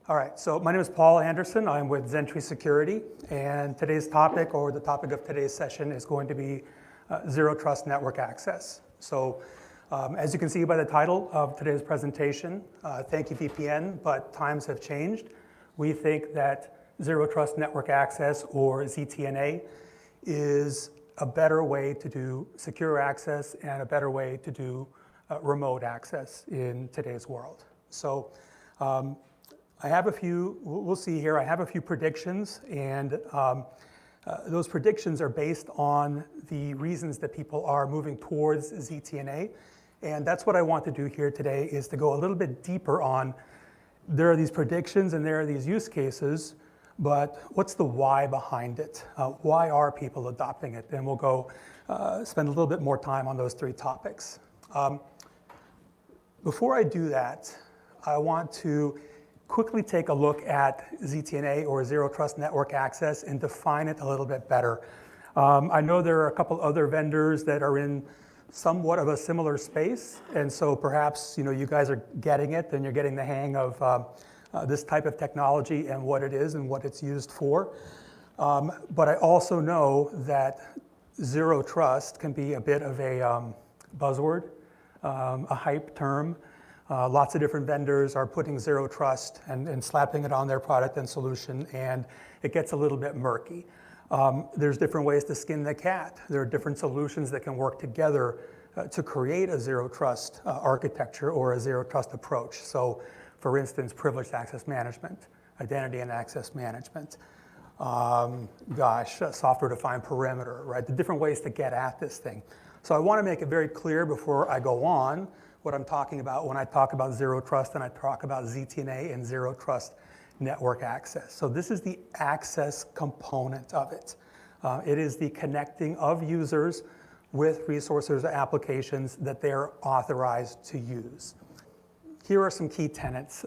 All right, so my name is Paul Andersen. I'm with Zentry Security, and today's topic, or the topic of today's session, is going to be Zero Trust Network Access. So as you can see by the title of today's presentation, thank you VPN, but times have changed. We think that Zero Trust Network Access, or ZTNA, is a better way to do secure access and a better way to do remote access in today's world. So I have a few, we'll see here, I have a few predictions, and those predictions are based on the reasons that people are moving towards ZTNA. And that's what I want to do here today, is to go a little bit deeper on, there are these predictions and there are these use cases, but what's the why behind it? Why are people adopting it? And we'll go spend a little bit more time on those three topics. Before I do that, I want to quickly take a look at ZTNA, or Zero Trust Network Access, and define it a little bit better. I know there are a couple other vendors that are in somewhat of a similar space, and so perhaps you guys are getting it and you're getting the hang of this type of technology and what it is and what it's used for. But I also know that Zero Trust can be a bit of a buzzword, a hype term. Lots of different vendors are putting Zero Trust and slapping it on their product and solution, and it gets a little bit murky. There's different ways to skin the cat. There are different solutions that can work together to create a Zero Trust architecture or a Zero Trust approach. So, for instance, privileged access management, identity and access management, software-defined perimeter, right? The different ways to get at this thing. So I want to make it very clear before I go on what I'm talking about when I talk about Zero Trust and I talk about ZTNA and Zero Trust Network Access. So this is the access component of it. It is the connecting of users with resources or applications that they're authorized to use. Here are some key tenets.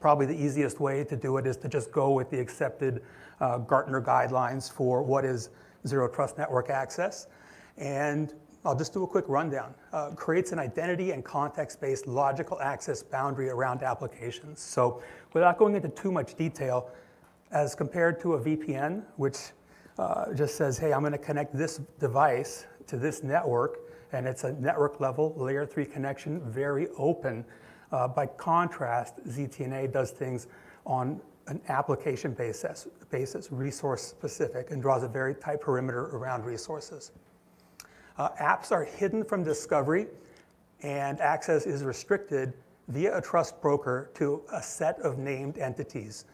Probably the easiest way to do it is to just go with the accepted Gartner guidelines for what is Zero Trust Network Access. And I'll just do a quick rundown. Creates an identity and context-based logical access boundary around applications. So without going into too much detail, as compared to a VPN, which just says, hey, I'm going to connect this device to this network, and it's a network level, layer 3 connection, very open. By contrast, ZTNA does things on an application basis, resource specific, and draws a very tight perimeter around resources. Apps are hidden from discovery, and access is restricted via a trust broker to a set of named entities.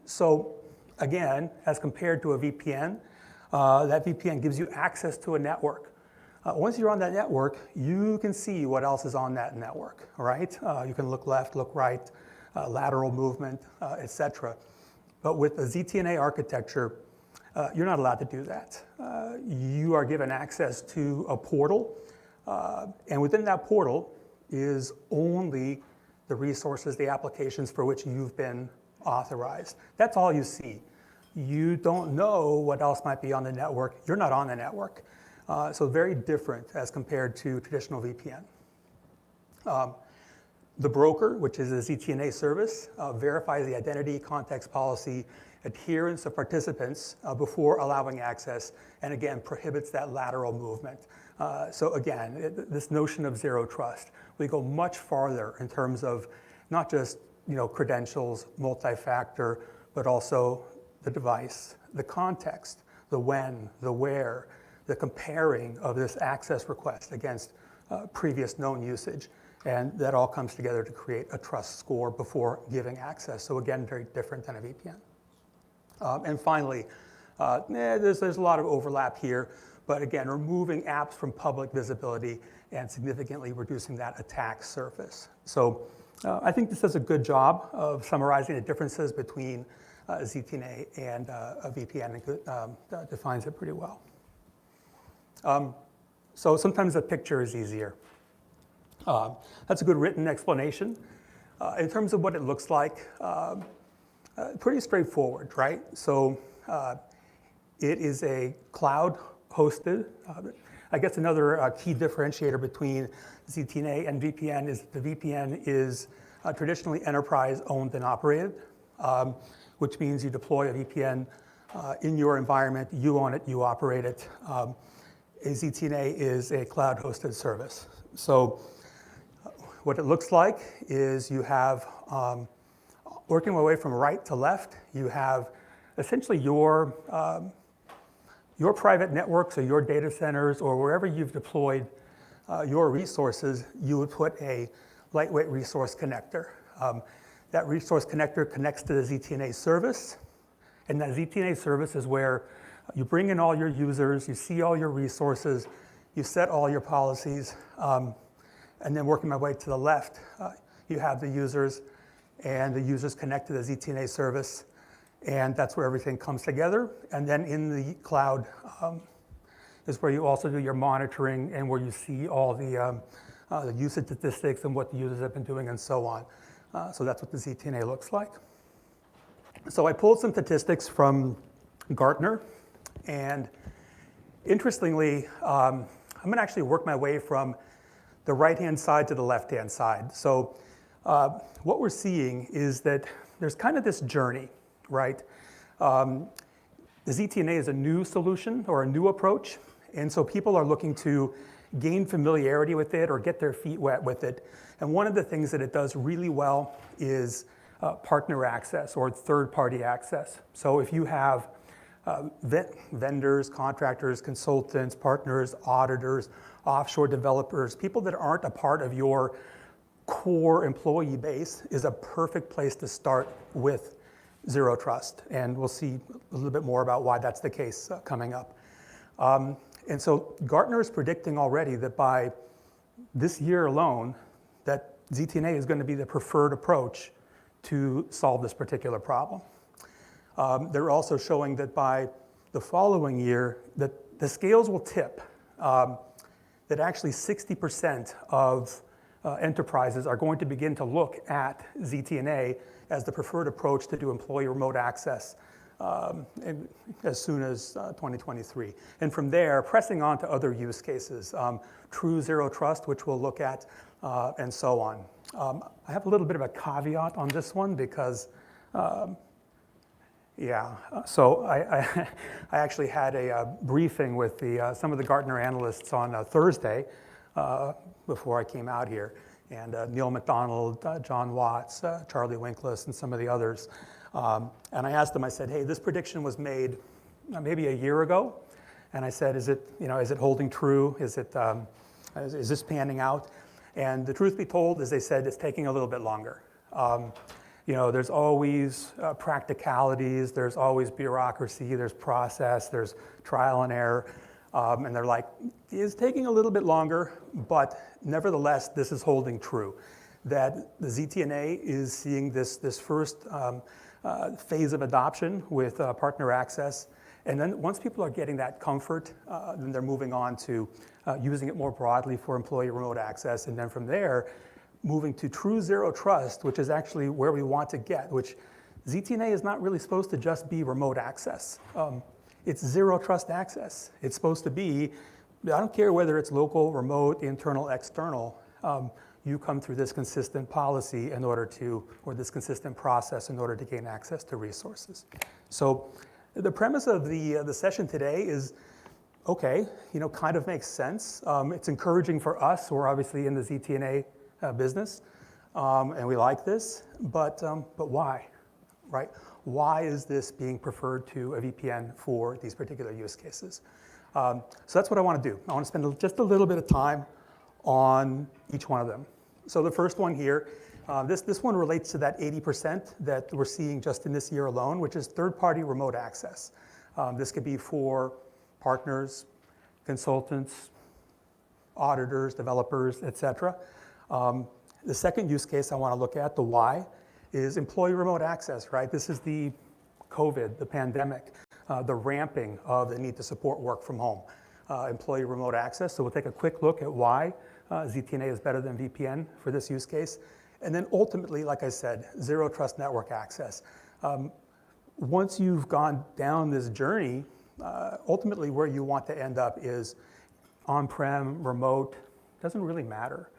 So again, as compared to a VPN, that VPN gives you access to a network. Once you're on that network, you can see what else is on that network, right? You can look left, look right, lateral movement, etc. But with the ZTNA architecture, you're not allowed to do that. You are given access to a portal, and within that portal is only the resources, the applications for which you've been authorized. That's all you see. You don't know what else might be on the network. You're not on the network. So very different as compared to traditional VPN. The broker, which is a ZTNA service, verifies the identity, context policy, adherence of participants before allowing access, and again, prohibits that lateral movement. So again, this notion of Zero Trust, we go much farther in terms of not just credentials, multi-factor, but also the device, the context, the when, the where, the comparing of this access request against previous known usage. And that all comes together to create a trust score before giving access. So again, very different than a VPN. And finally, there's a lot of overlap here, but again, removing apps from public visibility and significantly reducing that attack surface. So I think this does a good job of summarizing the differences between ZTNA and a VPN, and defines it pretty well. So sometimes a picture is easier. That's a good written explanation. In terms of what it looks like, pretty straightforward, right? So it is a cloud-hosted. I guess another key differentiator between ZTNA and VPN is the VPN is traditionally enterprise owned and operated, which means you deploy a VPN in your environment, you own it, you operate it. A ZTNA is a cloud hosted service. So what it looks like is you have, working my way from right to left, you have essentially your private networks or your data centers or wherever you've deployed your resources, you would put a lightweight resource connector. That resource connector connects to the ZTNA service, and that ZTNA service is where you bring in all your users, you see all your resources, you set all your policies, and then working my way to the left, you have the users, and the users connect to the ZTNA service, and that's where everything comes together. And then in the cloud is where you also do your monitoring and where you see all the usage statistics and what the users have been doing and so on. So that's what the ZTNA looks like. So I pulled some statistics from Gartner, and interestingly, I'm going to actually work my way from the right-hand side to the left-hand side. So what we're seeing is that there's kind of this journey, right? The ZTNA is a new solution or a new approach, and so people are looking to gain familiarity with it or get their feet wet with it. And one of the things that it does really well is partner access or third-party access. So if you have vendors, contractors, consultants, partners, auditors, offshore developers, people that aren't a part of your core employee base, is a perfect place to start with Zero Trust. And we'll see a little bit more about why that's the case coming up. And so Gartner is predicting already that by this year alone, that ZTNA is going to be the preferred approach to solve this particular problem. They're also showing that by the following year, that the scales will tip, that actually 60% of enterprises are going to begin to look at ZTNA as the preferred approach to do employee remote access as soon as 2023. And from there, pressing on to other use cases, true Zero Trust, which we'll look at, and so on. I have a little bit of a caveat on this one because, so I actually had a briefing with some of the Gartner analysts on Thursday before I came out here, and Neil McDonald, John Watts, Charlie Winkless, and some of the others. And I asked them, I said, hey, this prediction was made maybe a year ago, and I said, is it holding true? Is this panning out? And the truth be told, as they said, it's taking a little bit longer. There's always practicalities, there's always bureaucracy, there's process, there's trial and error. And they're like, it's taking a little bit longer, but nevertheless, this is holding true. That the ZTNA is seeing this first phase of adoption with partner access. And then once people are getting that comfort, then they're moving on to using it more broadly for employee remote access. And then from there, moving to true Zero Trust, which is actually where we want to get, which ZTNA is not really supposed to just be remote access. It's Zero Trust access. It's supposed to be, I don't care whether it's local, remote, internal, external, you come through this consistent policy in order to, or this consistent process in order to gain access to resources. So the premise of the session today is, okay, kind of makes sense. It's encouraging for us. We're obviously in the ZTNA business, and we like this, but why, right? Why is this being preferred to a VPN for these particular use cases? So that's what I want to do. I want to spend just a little bit of time on each one of them. So the first one here, this one relates to that 80% that we're seeing just in this year alone, which is third-party remote access. This could be for partners, consultants, auditors, developers, et cetera. The second use case I want to look at, the why, is employee remote access, right? This is the COVID, the pandemic, the ramping of the need to support work from home, employee remote access. So we'll take a quick look at why ZTNA is better than VPN for this use case. And then ultimately, like I said, Zero Trust network access. Once you've gone down this journey, ultimately where you want to end up is on-prem, remote, doesn't really matter.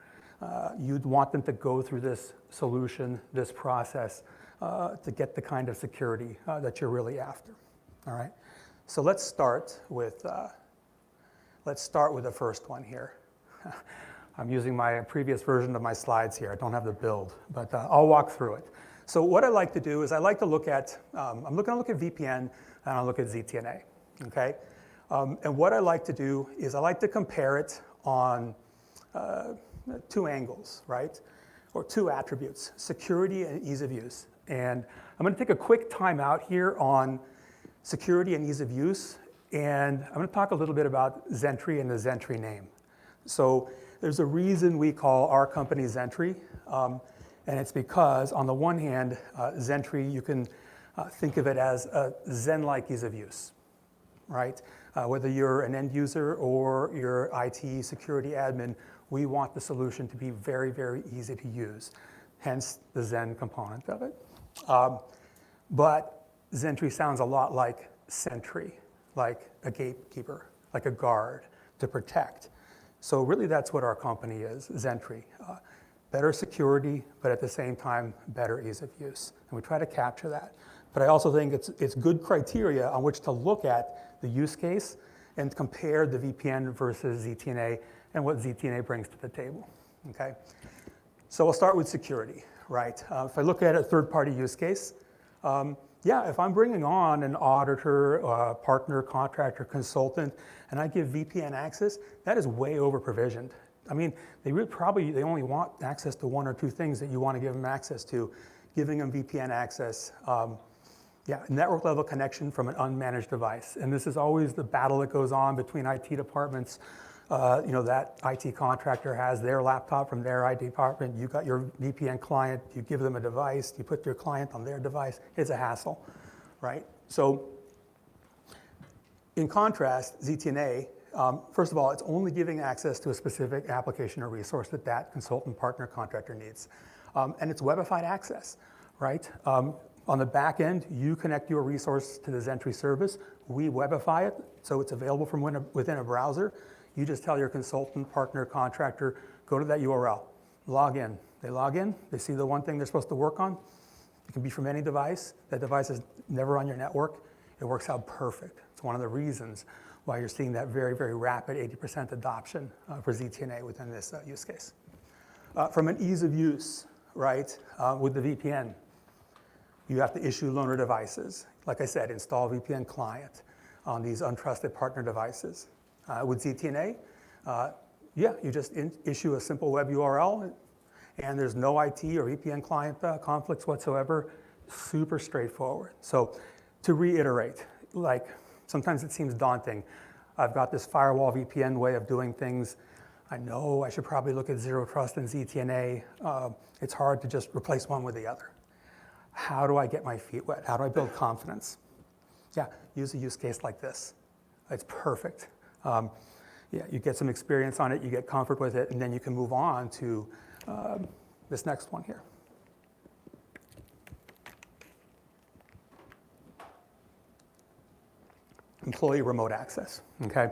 You'd want them to go through this solution, this process, to get the kind of security that you're really after. All right. So let's start with the first one here. I'm using my previous version of my slides here. I don't have the build, but I'll walk through it. So what I like to do is I like to look at, I'm going to look at VPN and I'll look at ZTNA, okay? And what I like to do is I like to compare it on two angles, right? Or two attributes, security and ease of use. And I'm going to take a quick time out here on security and ease of use, and I'm going to talk a little bit about Zentry and the Zentry name. So there's a reason we call our company Zentry, and it's because on the one hand, Zentry, you can think of it as a Zen-like ease of use, right? Whether you're an end user or you're IT security admin, we want the solution to be very, very easy to use, hence the Zen component of it. But Zentry sounds a lot like sentry, like a gatekeeper, like a guard to protect. So really that's what our company is, Zentry. Better security, but at the same time, better ease of use. And we try to capture that. But I also think it's good criteria on which to look at the use case and compare the VPN versus ZTNA and what ZTNA brings to the table, okay? So we'll start with security, right? If I look at a third-party use case, yeah, if I'm bringing on an auditor, partner, contractor, consultant, and I give VPN access, that is way over-provisioned. I mean, they only want access to one or two things that you want to give them access to. Giving them VPN access, yeah, network level connection from an unmanaged device. And this is always the battle that goes on between IT departments. You know, that IT contractor has their laptop from their IT department. You got your VPN client, you give them a device, you put your client on their device. It's a hassle, right? So in contrast, ZTNA, first of all, it's only giving access to a specific application or resource that that consultant, partner, contractor needs. And it's webified access, right? On the back end, you connect your resource to the Zentry service. We webify it, so it's available from within a browser. You just tell your consultant, partner, contractor, go to that URL, log in. They log in, they see the one thing they're supposed to work on. It can be from any device. That device is never on your network. It works out perfect. It's one of the reasons why you're seeing that very, very rapid 80% adoption for ZTNA within this use case. From an ease of use, right, with the VPN, you have to issue loaner devices. Like I said, install VPN client on these untrusted partner devices. With ZTNA, yeah, you just issue a simple web URL, and there's no IT or VPN client conflicts whatsoever. Super straightforward. So to reiterate, like sometimes it seems daunting. I've got this firewall VPN way of doing things. I know I should probably look at Zero Trust and ZTNA. It's hard to just replace one with the other. How do I get my feet wet? How do I build confidence? Yeah, use a use case like this. It's perfect. Yeah, you get some experience on it, you get comfort with it, and then you can move on to this next one here. Employee remote access, okay?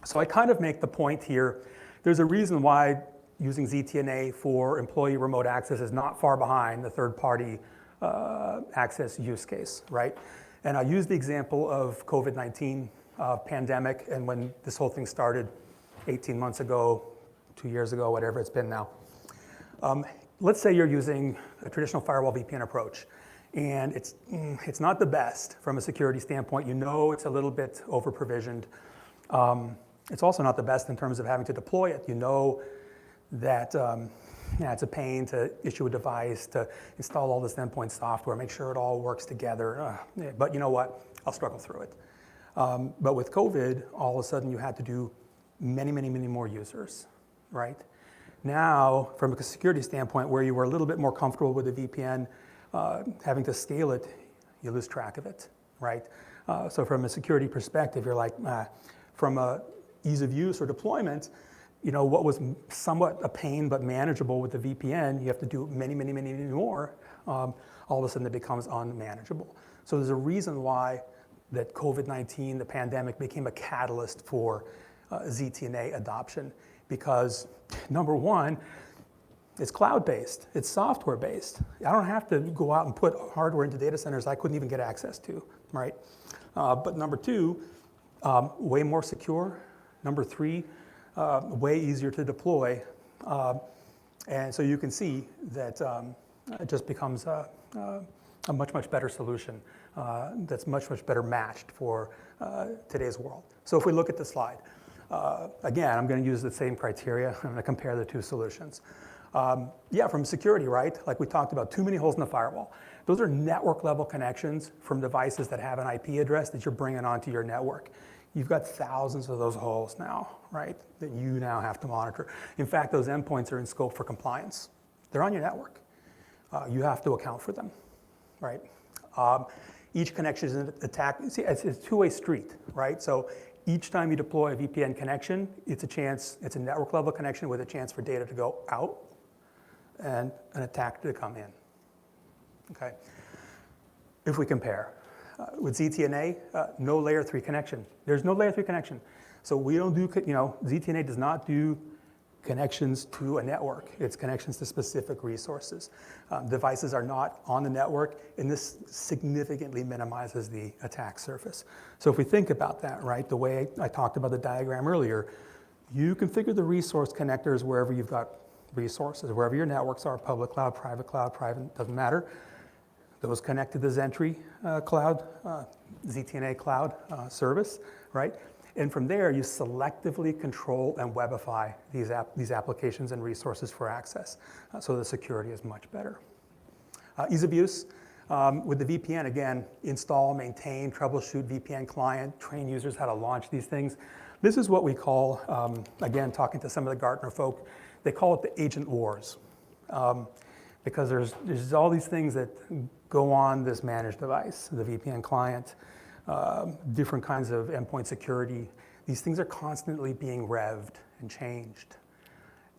So I kind of make the point here, there's a reason why using ZTNA for employee remote access is not far behind the third-party access use case, right? And I use the example of COVID-19 pandemic and when this whole thing started 18 months ago, 2 years ago, whatever it's been now. Let's say you're using a traditional firewall VPN approach and it's not the best from a security standpoint. You know it's a little bit over-provisioned. It's also not the best in terms of having to deploy it. You know that yeah, it's a pain to issue a device, to install all this endpoint software, make sure it all works together. Yeah, but you know what? I'll struggle through it. But with COVID, all of a sudden you had to do many, many, many more users, right? Now, from a security standpoint, where you were a little bit more comfortable with the VPN, having to scale it, you lose track of it, right? So from a security perspective, you're like, from a ease of use or deployment, you know, what was somewhat a pain but manageable with the VPN, you have to do many, many, many, many more. All of a sudden it becomes unmanageable. So there's a reason why that COVID-19, the pandemic, became a catalyst for ZTNA adoption, because Number one, it's cloud-based, it's software-based. I don't have to go out and put hardware into data centers I couldn't even get access to, right? But number two, way more secure. Number three, way easier to deploy. And so you can see that it just becomes a much, much better solution that's much, much better matched for today's world. So if we look at the slide, again, I'm going to use the same criteria. I'm going to compare the two solutions. Yeah, from security, right? Like we talked about, too many holes in the firewall. Those are network level connections from devices that have an IP address that you're bringing onto your network. You've got thousands of those holes now, right, that you now have to monitor. In fact, those endpoints are in scope for compliance. They're on your network. You have to account for them, right? Each connection is an attack. See, it's a two-way street, right? So each time you deploy a VPN connection, it's a network level connection with a chance for data to go out and an attack to come in, okay? If we compare, with ZTNA, no layer 3 connection. There's no layer 3 connection. So we don't do, ZTNA does not do connections to a network. It's connections to specific resources. Devices are not on the network, and this significantly minimizes the attack surface. So if we think about that, right, the way I talked about the diagram earlier, you configure the resource connectors wherever you've got resources, wherever your networks are, public cloud, private, doesn't matter. Those connect to the Zentry cloud, ZTNA cloud service, right? And from there, you selectively control and webify these applications and resources for access. So the security is much better. Ease of use, with the VPN, again, install, maintain, troubleshoot VPN client, train users how to launch these things. This is what we call, again, talking to some of the Gartner folk, they call it the agent wars. Because there's all these things that go on this managed device, the VPN client, different kinds of endpoint security. These things are constantly being revved and changed,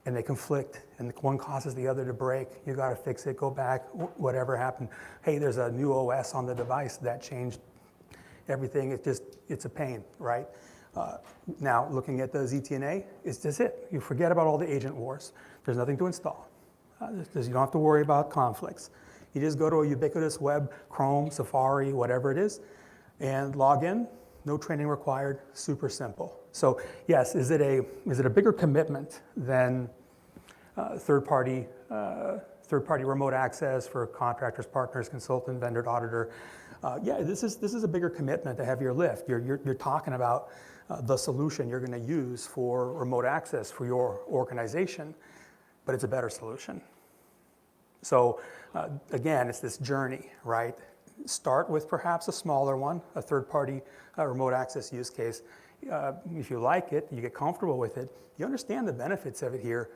and they conflict, and one causes the other to break. You got to fix it, go back, whatever happened. Hey, there's a new OS on the device that changed everything. It's a pain, right? Now, looking at the ZTNA, it's just it. You forget about all the agent wars. There's nothing to install. You don't have to worry about conflicts. You just go to a ubiquitous web, Chrome, Safari, whatever it is, and log in. No training required. Super simple. So yes, is it a bigger commitment than third-party remote access for contractors, partners, consultant, vendor, auditor? Yeah, this is a bigger commitment, a heavier lift. You're talking about the solution you're going to use for remote access for your organization, but it's a better solution. So again, it's this journey, right? Start with perhaps a smaller one, a third-party remote access use case. If you like it, you get comfortable with it, you understand the benefits of it here,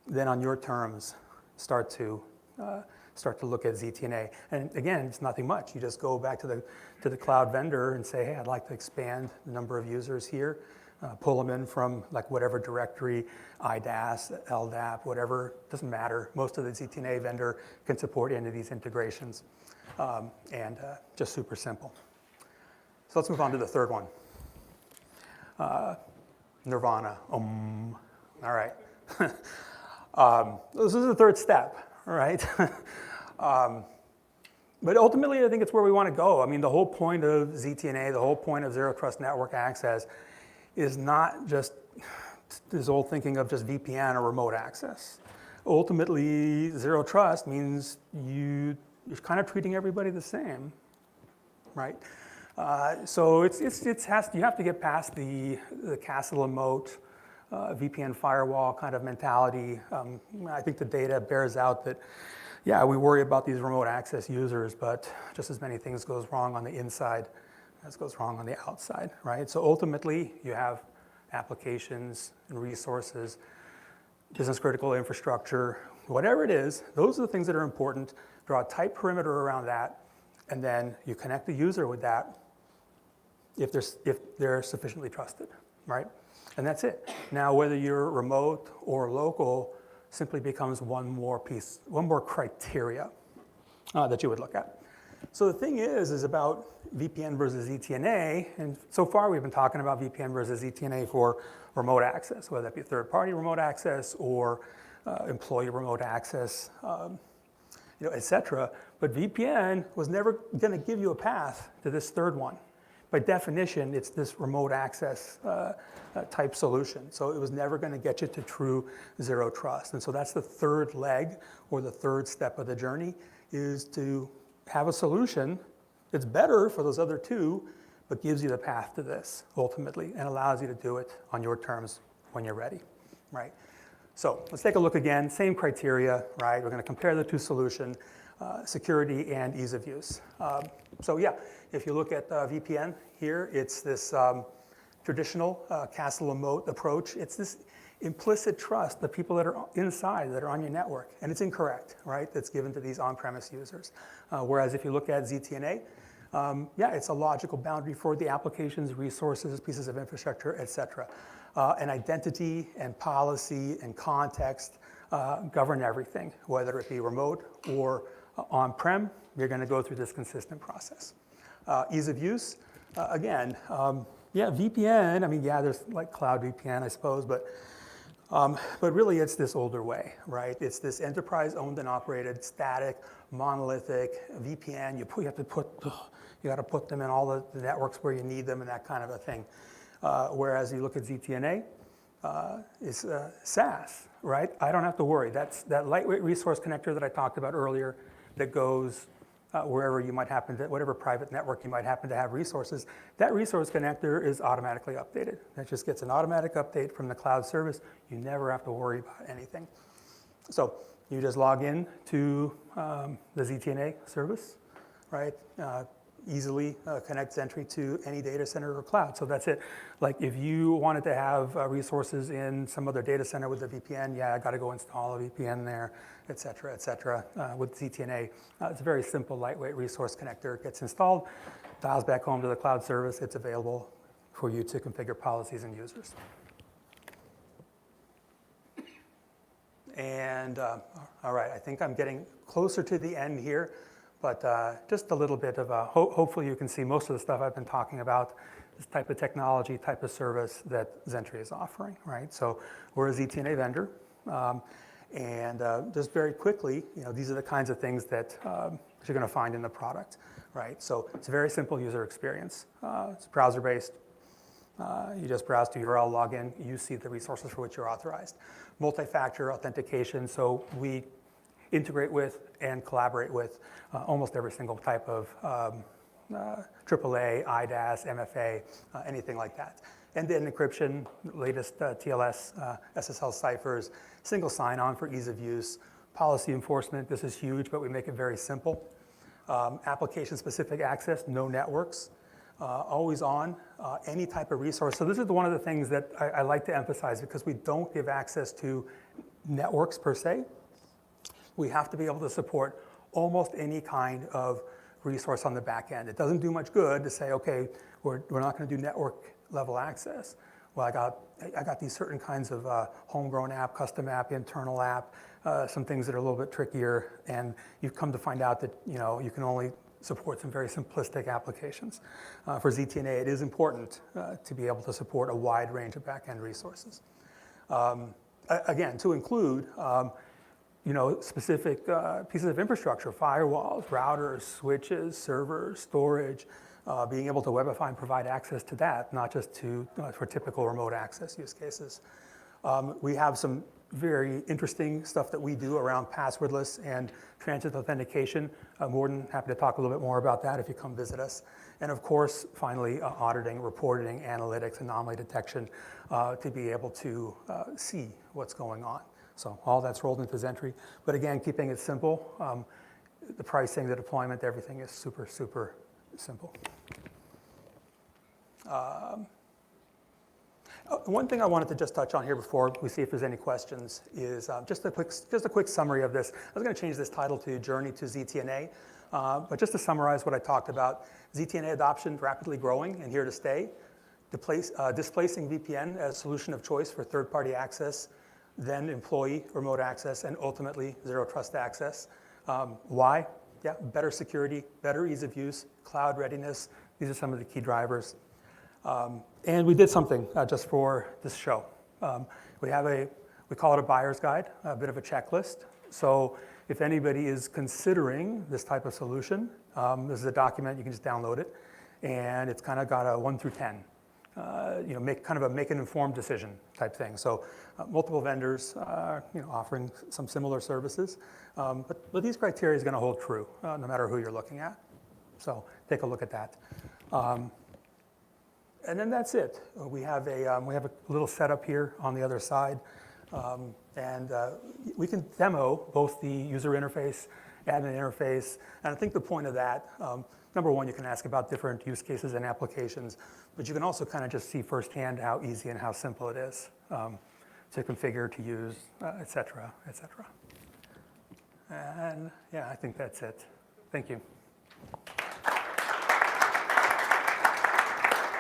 then on your terms, start to look at ZTNA. And again, it's nothing much. You just go back to the cloud vendor and say, hey, I'd like to expand the number of users here. Pull them in from like whatever directory, IDaaS, LDAP, whatever, doesn't matter. Most of the ZTNA vendor can support any of these integrations, and just super simple. So let's move on to the third one. Nirvana. All right. This is the third step, all right? But ultimately, I think it's where we want to go. I mean, the whole point of ZTNA, the whole point of Zero Trust Network Access is not just this old thinking of just VPN or remote access. Ultimately, Zero Trust means you're kind of treating everybody the same, right? So you have to get past the castle and moat, VPN firewall kind of mentality. I think the data bears out that, yeah, we worry about these remote access users, but just as many things goes wrong on the inside as goes wrong on the outside, right? So ultimately, you have applications and resources, business critical infrastructure, whatever it is, those are the things that are important. Draw a tight perimeter around that, and then you connect the user with that if they're sufficiently trusted, right? And that's it. Now, whether you're remote or local simply becomes one more criteria that you would look at. So the thing is about VPN versus ZTNA, and so far we've been talking about VPN versus ZTNA for remote access, whether that be third-party remote access or employee remote access, et cetera. But VPN was never going to give you a path to this third one. By definition, it's this remote access type solution. So it was never going to get you to true zero trust. And so that's the third leg or the third step of the journey, is to have a solution that's better for those other two, but gives you the path to this ultimately and allows you to do it on your terms when you're ready, right? So let's take a look again, same criteria, right? We're going to compare the two solutions, security and ease of use. So yeah, if you look at VPN here, it's this traditional castle and moat approach. It's this implicit trust, the people that are inside, that are on your network, and it's incorrect, right? That's given to these on-premise users. Whereas if you look at ZTNA, yeah, it's a logical boundary for the applications, resources, pieces of infrastructure, et cetera. And identity and policy and context govern everything, whether it be remote or on-prem. You're going to go through this consistent process. Ease of use, again, yeah, VPN, I mean, yeah, there's like cloud VPN, I suppose, but really it's this older way, right? It's this enterprise-owned and operated, static, monolithic VPN. You got to put them in all the networks where you need them and that kind of a thing. Whereas you look at ZTNA, it's SaaS, right? I don't have to worry. That's that lightweight resource connector that I talked about earlier that goes wherever you might happen to, whatever private network you might happen to have resources. That resource connector is automatically updated. That just gets an automatic update from the cloud service. You never have to worry about anything. So you just log in to the ZTNA service, right? Easily connect Zentry to any data center or cloud. So that's it. Like if you wanted to have resources in some other data center with a VPN, yeah, I got to go install a VPN there, et cetera, et cetera. With ZTNA, it's a very simple, lightweight resource connector. It gets installed, dials back home to the cloud service. It's available for you to configure policies and users. And all right, I think I'm getting closer to the end here. But just a little bit of hopefully you can see most of the stuff I've been talking about, this type of technology, type of service that Zentry is offering, right? So we're a ZTNA vendor. And just very quickly, these are the kinds of things that you're going to find in the product, right? So it's a very simple user experience. It's browser-based. You just browse to URL, log in, you see the resources for which you're authorized. Multi-factor authentication, so we integrate with and collaborate with almost every single type of AAA, IDaaS, MFA, anything like that. End-to-end encryption, latest TLS, SSL ciphers, single sign-on for ease of use, policy enforcement. This is huge, but we make it very simple. Application-specific access, no networks, always on, any type of resource. So this is one of the things that I like to emphasize because we don't give access to networks per se. We have to be able to support almost any kind of resource on the back end. It doesn't do much good to say, okay, we're not going to do network level access. Well, I got these certain kinds of homegrown app, custom app, internal app, some things that are a little bit trickier, and you've come to find out that you can only support some very simplistic applications. For ZTNA, it is important to be able to support a wide range of back end resources. Again, to include specific pieces of infrastructure, firewalls, routers, switches, servers, storage, being able to webify and provide access to that, not just for typical remote access use cases. We have some very interesting stuff that we do around passwordless and transit authentication. I'm more than happy to talk a little bit more about that if you come visit us. And of course, finally, auditing, reporting, analytics, anomaly detection to be able to see what's going on. So all that's rolled into Zentry. But again, keeping it simple, the pricing, the deployment, everything is super, super simple. One thing I wanted to just touch on here before we see if there's any questions is just a quick summary of this. I was going to change this title to Journey to ZTNA, but just to summarize what I talked about, ZTNA adoption rapidly growing and here to stay, displacing VPN as solution of choice for third-party access, then employee remote access, and ultimately zero trust access. Why? Yeah, better security, better ease of use, cloud readiness. These are some of the key drivers. And we did something just for this show. We call it a buyer's guide, a bit of a checklist. So if anybody is considering this type of solution, this is a document, you can just download it. And it's kind of got a 1 through 10. Make an informed decision type thing. So multiple vendors, offering some similar services, but these criteria is going to hold true no matter who you're looking at. So take a look at that, and then that's it. We have a little setup here on the other side, and we can demo both the user interface, admin interface, and I think the point of that. Number one, you can ask about different use cases and applications, but you can also kind of just see firsthand how easy and how simple it is to configure, to use, et cetera, et cetera. And yeah, I think that's it. Thank you.